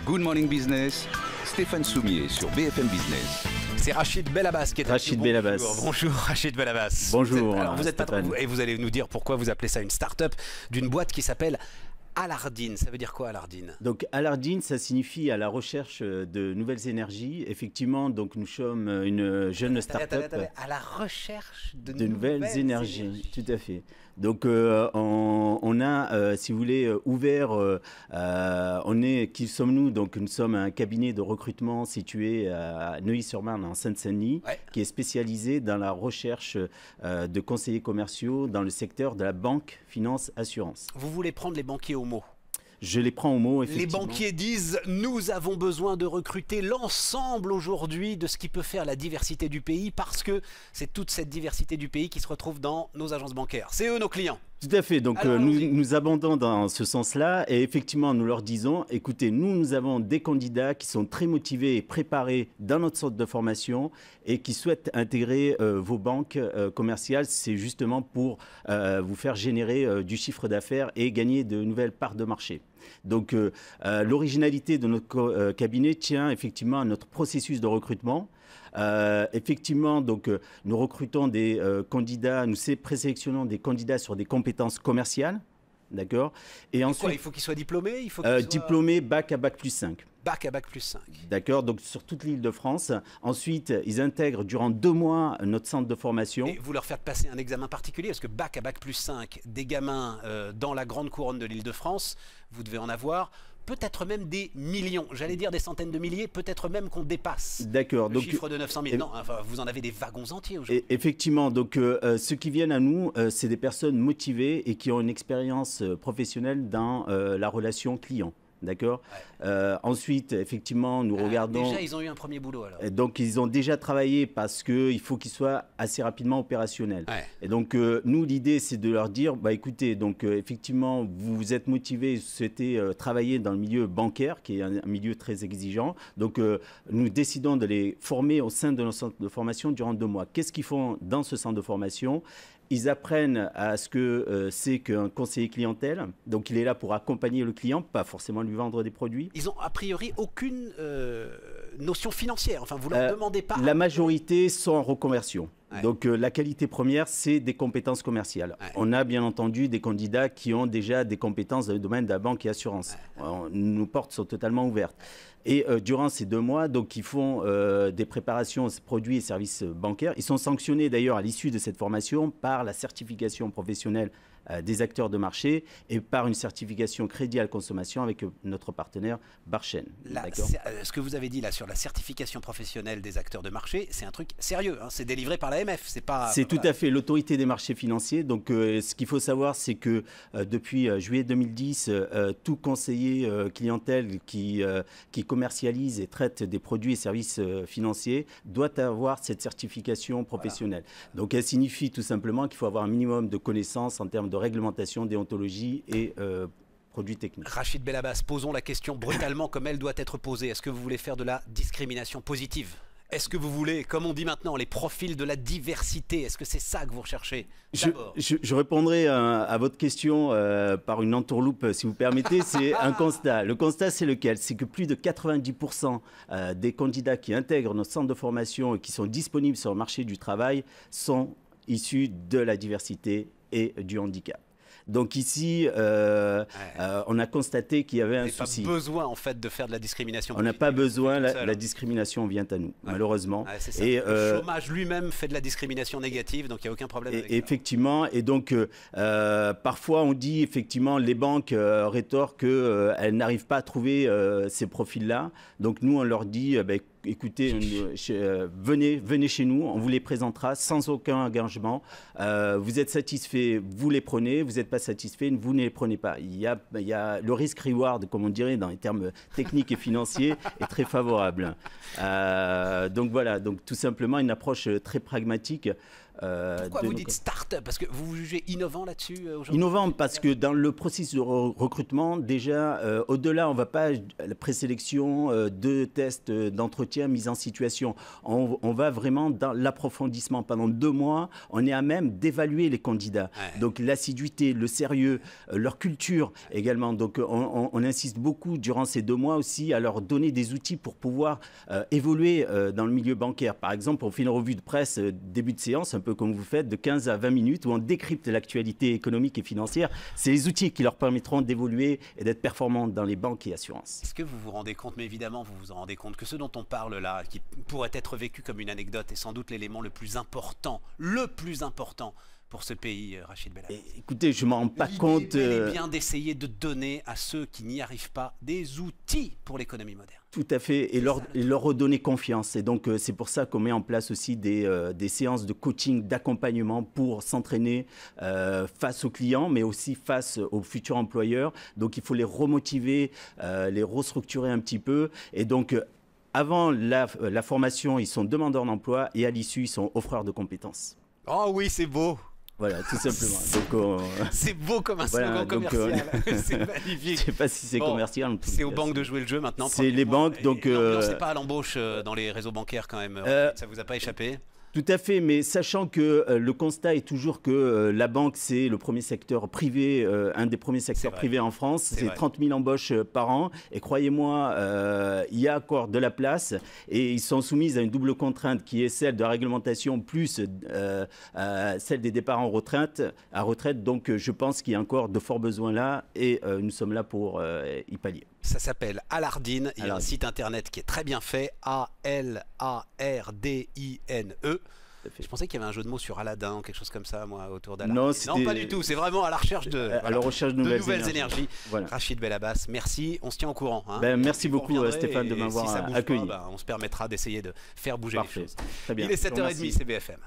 Good Morning Business, Stéphane Soumier sur BFM Business. C'est Rachid Bellabas qui est Rachid Bellabas. Bonjour Rachid Bellabas. Bonjour. Vous êtes patron et vous allez nous dire pourquoi vous appelez ça une start-up d'une boîte qui s'appelle Alardine. Ça veut dire quoi Alardine? Donc Alardine, ça signifie à la recherche de nouvelles énergies. Effectivement, donc nous sommes une jeune start-up à la recherche de nouvelles énergies. Tout à fait. Donc on a, si vous voulez, ouvert. Qui sommes-nous? Donc nous sommes un cabinet de recrutement situé à Neuilly-sur-Marne en Seine-Saint-Denis, qui est spécialisé dans la recherche de conseillers commerciaux dans le secteur de la banque, finance, assurance. Vous voulez prendre les banquiers au mot? Je les prends au mot, effectivement. Les banquiers disent « Nous avons besoin de recruter l'ensemble aujourd'hui de ce qui peut faire la diversité du pays parce que c'est toute cette diversité du pays qui se retrouve dans nos agences bancaires. C'est eux nos clients. » Tout à fait. Donc nous abondons dans ce sens-là et effectivement nous leur disons, écoutez, nous avons des candidats qui sont très motivés et préparés dans notre centre de formation et qui souhaitent intégrer vos banques commerciales. C'est justement pour vous faire générer du chiffre d'affaires et gagner de nouvelles parts de marché. Donc l'originalité de notre cabinet tient effectivement à notre processus de recrutement. Effectivement, donc, nous recrutons des candidats, nous présélectionnons des candidats sur des compétences commerciales, d'accord. Et ensuite, il faut qu'ils soient diplômés, diplômés bac à bac plus 5. Bac à bac plus 5. D'accord, donc sur toute l'île de France. Ensuite, ils intègrent durant 2 mois notre centre de formation. Et vous leur faites passer un examen particulier, parce que bac à bac plus 5, des gamins dans la grande couronne de l'île de France, vous devez en avoir peut-être même des millions, j'allais dire des centaines de milliers, peut-être même qu'on dépasse le chiffre de 900 000. Non, enfin, vous en avez des wagons entiers aujourd'hui. Effectivement, donc ceux qui viennent à nous, c'est des personnes motivées et qui ont une expérience professionnelle dans la relation client. D'accord. Ensuite, effectivement, nous regardons. Déjà, ils ont eu un premier boulot alors. Donc, ils ont déjà travaillé parce qu'il faut qu'ils soient assez rapidement opérationnels. Et donc, nous, l'idée, c'est de leur dire, bah, écoutez, donc effectivement, vous êtes motivés, vous souhaitez travailler dans le milieu bancaire, qui est un milieu très exigeant. Donc, nous décidons de les former au sein de notre centre de formation durant 2 mois. Qu'est-ce qu'ils font dans ce centre de formation? Ils apprennent à ce que c'est qu'un conseiller clientèle. Donc, il est là pour accompagner le client, pas forcément lui vendre des produits. Ils n'ont a priori aucune notion financière. Enfin, vous ne leur demandez pas. La majorité sont en reconversion. Donc, la qualité première, c'est des compétences commerciales. On a bien entendu des candidats qui ont déjà des compétences dans le domaine de la banque et assurance. Nos portes sont totalement ouvertes. Et durant ces 2 mois, donc, ils font des préparations produits et services bancaires. Ils sont sanctionnés d'ailleurs à l'issue de cette formation par la certification professionnelle des acteurs de marché et par une certification crédit à la consommation avec notre partenaire Barchen. Ce que vous avez dit là sur la certification professionnelle des acteurs de marché, c'est un truc sérieux, hein, c'est délivré par l'AMF. C'est tout à fait l'autorité des marchés financiers. Donc ce qu'il faut savoir, c'est que depuis juillet 2010, tout conseiller clientèle qui commercialise et traite des produits et services financiers doit avoir cette certification professionnelle. Donc elle signifie tout simplement qu'il faut avoir un minimum de connaissances en termes de réglementation, déontologie et produits techniques. Rachid Bellabas, posons la question brutalement comme elle doit être posée. Est-ce que vous voulez faire de la discrimination positive? Est-ce que vous voulez, comme on dit maintenant, les profils de la diversité? Est-ce que c'est ça que vous recherchez? Je répondrai à votre question par une entourloupe, si vous permettez. C'est un constat. Le constat, c'est lequel? C'est que plus de 90% des candidats qui intègrent notre centre de formation et qui sont disponibles sur le marché du travail sont issus de la diversité et du handicap. Donc ici, on a constaté qu'il y avait un souci. On n'a pas besoin en fait de faire de la discrimination. On n'a pas besoin, la discrimination vient à nous, malheureusement. Et le chômage lui-même fait de la discrimination négative, donc il n'y a aucun problème avec ça. Effectivement, et donc parfois on dit effectivement, les banques rétorquent qu'elles n'arrivent pas à trouver ces profils-là. Donc nous, on leur dit, écoutez, venez chez nous, on vous les présentera sans aucun engagement. Vous êtes satisfait, vous les prenez. Vous n'êtes pas satisfait, vous ne les prenez pas. Il y a le risk-reward, comme on dirait dans les termes techniques et financiers, est très favorable. Donc voilà, donc tout simplement une approche très pragmatique. Pourquoi vous dites start-up? Parce que vous vous jugez innovant là-dessus aujourd'hui? Innovant parce que dans le processus de recrutement, déjà, au-delà, on ne va pas la présélection, de tests d'entretien, mise en situation. On va vraiment dans l'approfondissement. Pendant 2 mois, on est à même d'évaluer les candidats. Ouais. Donc l'assiduité, le sérieux, leur culture également. Donc on insiste beaucoup durant ces 2 mois aussi à leur donner des outils pour pouvoir évoluer dans le milieu bancaire. Par exemple, on fait une revue de presse début de séance, un peu comme vous faites, de 15 à 20 minutes, où on décrypte l'actualité économique et financière. C'est les outils qui leur permettront d'évoluer et d'être performants dans les banques et assurances. Est-ce que vous vous rendez compte, mais évidemment vous vous en rendez compte, que ce dont on parle là, qui pourrait être vécu comme une anecdote, est sans doute l'élément le plus important pour ce pays, Rachid Bel Abbas? Écoutez, je ne m'en rends pas compte. L'idée est bien d'essayer de donner à ceux qui n'y arrivent pas des outils pour l'économie moderne. Tout à fait, et leur redonner confiance. Et donc, c'est pour ça qu'on met en place aussi des séances de coaching, d'accompagnement pour s'entraîner face aux clients, mais aussi face aux futurs employeurs. Donc, il faut les remotiver, les restructurer un petit peu. Et donc, avant la formation, ils sont demandeurs d'emploi et à l'issue, ils sont offreurs de compétences. Oh oui, c'est beau! Voilà, tout simplement. C'est beau comme un slogan commercial. C'est magnifique. Je ne sais pas si c'est commercial. C'est aux banques de jouer le jeu maintenant. C'est les banques. Donc, c'est pas à l'embauche dans les réseaux bancaires quand même. Ça vous a pas échappé? Tout à fait, mais sachant que le constat est toujours que la banque, c'est le premier secteur privé, un des premiers secteurs privés en France. C'est 30 000 embauches par an. Et croyez-moi, il y a encore de la place. Et ils sont soumis à une double contrainte qui est celle de la réglementation plus celle des départs à retraite. Donc, je pense qu'il y a encore de forts besoins là. Et nous sommes là pour y pallier. Ça s'appelle Alardine. Il y a un site internet qui est très bien fait. A-L-A-R-D-I-N-E. Je pensais qu'il y avait un jeu de mots sur Aladdin ou quelque chose comme ça, moi, autour d'Aladin. Non, pas du tout. C'est vraiment à la recherche de nouvelles énergies. Voilà. Rachid Bel Abbas, merci. On se tient au courant. Hein. Merci beaucoup, Stéphane, de m'avoir accueilli. On se permettra d'essayer de faire bouger les choses. Très bien. Il est 7h30, c'est BFM.